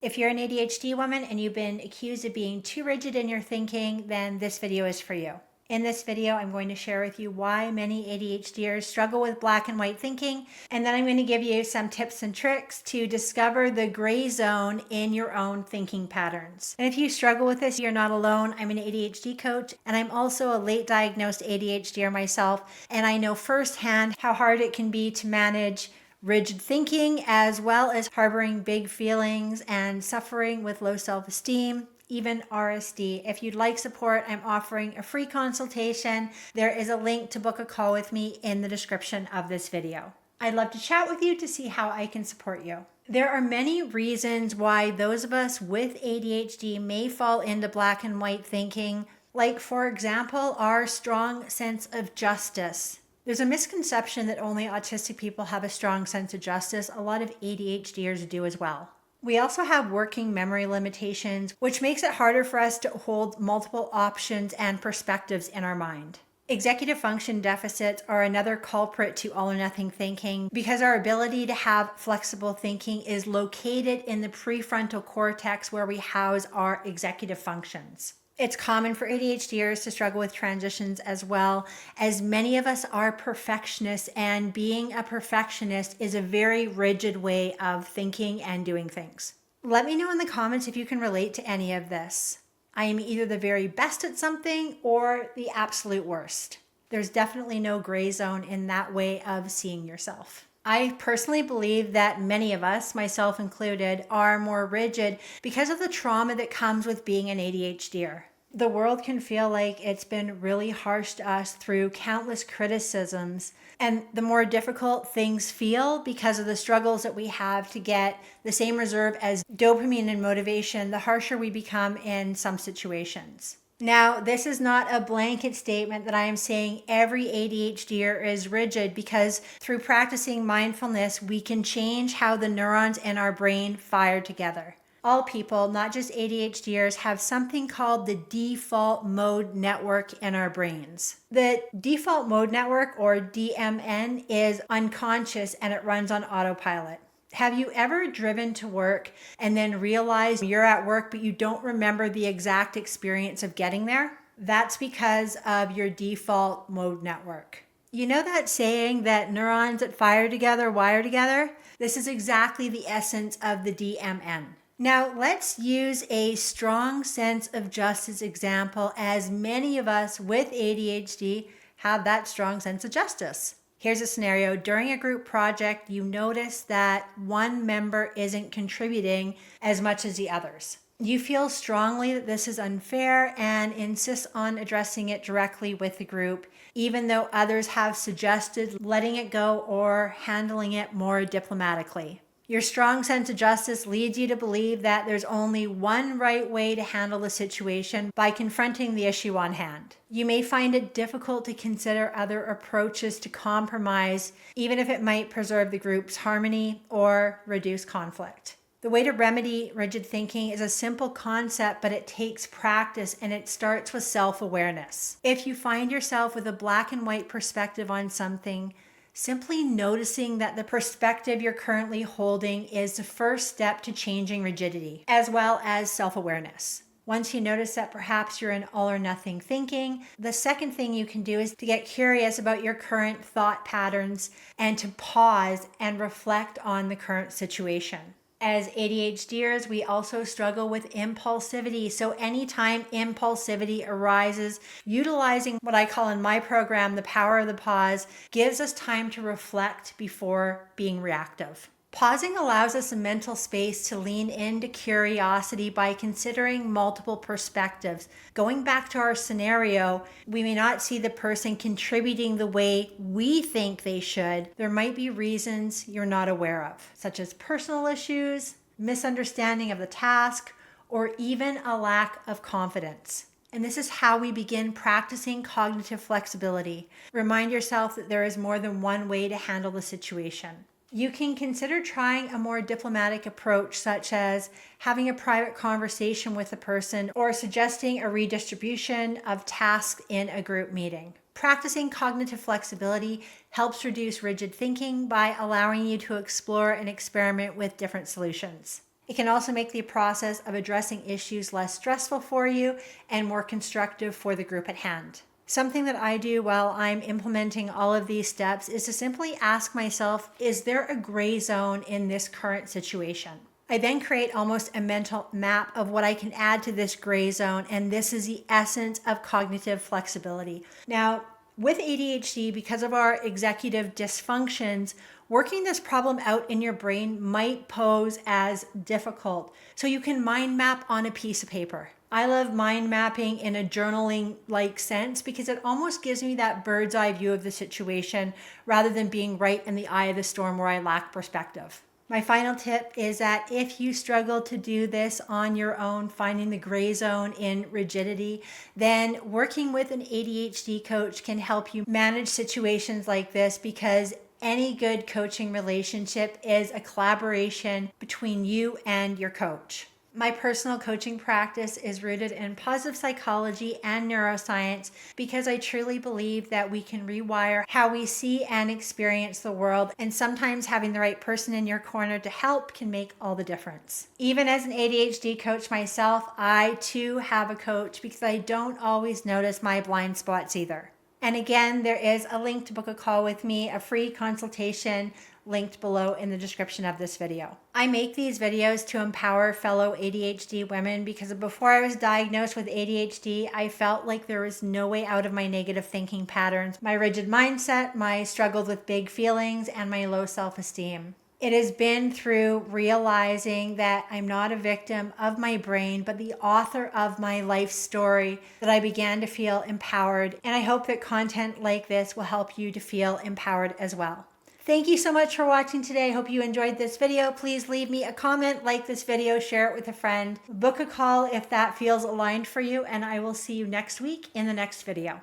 If you're an ADHD woman and you've been accused of being too rigid in your thinking, then this video is for you. In this video, I'm going to share with you why many ADHDers struggle with black and white thinking, and then I'm going to give you some tips and tricks to discover the gray zone in your own thinking patterns. And if you struggle with this, you're not alone. I'm an ADHD coach, and I'm also a late diagnosed ADHDer myself, and I know firsthand how hard it can be to manage rigid thinking, as well as harboring big feelings and suffering with low self-esteem, even RSD. If you'd like support, I'm offering a free consultation. There is a link to book a call with me in the description of this video. I'd love to chat with you to see how I can support you. There are many reasons why those of us with ADHD may fall into black and white thinking, like, for example, our strong sense of justice. There's a misconception that only autistic people have a strong sense of justice. A lot of ADHDers do as well. We also have working memory limitations, which makes it harder for us to hold multiple options and perspectives in our mind. Executive function deficits are another culprit to all or nothing thinking because our ability to have flexible thinking is located in the prefrontal cortex where we house our executive functions. It's common for ADHDers to struggle with transitions as well, as many of us are perfectionists, and being a perfectionist is a very rigid way of thinking and doing things. Let me know in the comments if you can relate to any of this. I am either the very best at something or the absolute worst. There's definitely no gray zone in that way of seeing yourself. I personally believe that many of us, myself included, are more rigid because of the trauma that comes with being an ADHDer. The world can feel like it's been really harsh to us through countless criticisms, and the more difficult things feel because of the struggles that we have to get the same reserve as dopamine and motivation, the harsher we become in some situations. Now, this is not a blanket statement that I am saying every ADHDer is rigid, because through practicing mindfulness, we can change how the neurons in our brain fire together. All people, not just ADHDers, have something called the default mode network in our brains. The default mode network, or DMN, is unconscious and it runs on autopilot. Have you ever driven to work and then realized you're at work but you don't remember the exact experience of getting there? That's because of your default mode network. You know that saying that neurons that fire together wire together? This is exactly the essence of the DMN. Now, let's use a strong sense of justice example, as many of us with ADHD have that strong sense of justice. Here's a scenario. During a group project, you notice that one member isn't contributing as much as the others. You feel strongly that this is unfair and insist on addressing it directly with the group, even though others have suggested letting it go or handling it more diplomatically. Your strong sense of justice leads you to believe that there's only one right way to handle the situation by confronting the issue on hand. You may find it difficult to consider other approaches to compromise, even if it might preserve the group's harmony or reduce conflict. The way to remedy rigid thinking is a simple concept, but it takes practice, and it starts with self-awareness. If you find yourself with a black and white perspective on something, simply noticing that the perspective you're currently holding is the first step to changing rigidity, as well as self-awareness. Once you notice that perhaps you're in all or nothing thinking, the second thing you can do is to get curious about your current thought patterns and to pause and reflect on the current situation. As ADHDers, we also struggle with impulsivity. So anytime impulsivity arises, utilizing what I call in my program, the power of the pause, gives us time to reflect before being reactive. Pausing allows us a mental space to lean into curiosity by considering multiple perspectives. Going back to our scenario, we may not see the person contributing the way we think they should. There might be reasons you're not aware of, such as personal issues, misunderstanding of the task, or even a lack of confidence. And this is how we begin practicing cognitive flexibility. Remind yourself that there is more than one way to handle the situation. You can consider trying a more diplomatic approach, such as having a private conversation with a person or suggesting a redistribution of tasks in a group meeting. Practicing cognitive flexibility helps reduce rigid thinking by allowing you to explore and experiment with different solutions. It can also make the process of addressing issues less stressful for you and more constructive for the group at hand. Something that I do while I'm implementing all of these steps is to simply ask myself, is there a gray zone in this current situation? I then create almost a mental map of what I can add to this gray zone, and this is the essence of cognitive flexibility. Now, with ADHD, because of our executive dysfunctions, working this problem out in your brain might pose as difficult. So you can mind map on a piece of paper. I love mind mapping in a journaling-like sense because it almost gives me that bird's eye view of the situation rather than being right in the eye of the storm where I lack perspective. My final tip is that if you struggle to do this on your own, finding the gray zone in rigidity, then working with an ADHD coach can help you manage situations like this, because any good coaching relationship is a collaboration between you and your coach. My personal coaching practice is rooted in positive psychology and neuroscience because I truly believe that we can rewire how we see and experience the world, and sometimes having the right person in your corner to help can make all the difference. Even as an ADHD coach myself, I too have a coach because I don't always notice my blind spots either. And again, there is a link to book a call with me, a free consultation linked below in the description of this video. I make these videos to empower fellow ADHD women because before I was diagnosed with ADHD, I felt like there was no way out of my negative thinking patterns, my rigid mindset, my struggles with big feelings, and my low self-esteem. It has been through realizing that I'm not a victim of my brain, but the author of my life story, that I began to feel empowered. And I hope that content like this will help you to feel empowered as well. Thank you so much for watching today. I hope you enjoyed this video. Please leave me a comment, like this video, share it with a friend. Book a call if that feels aligned for you, and I will see you next week in the next video.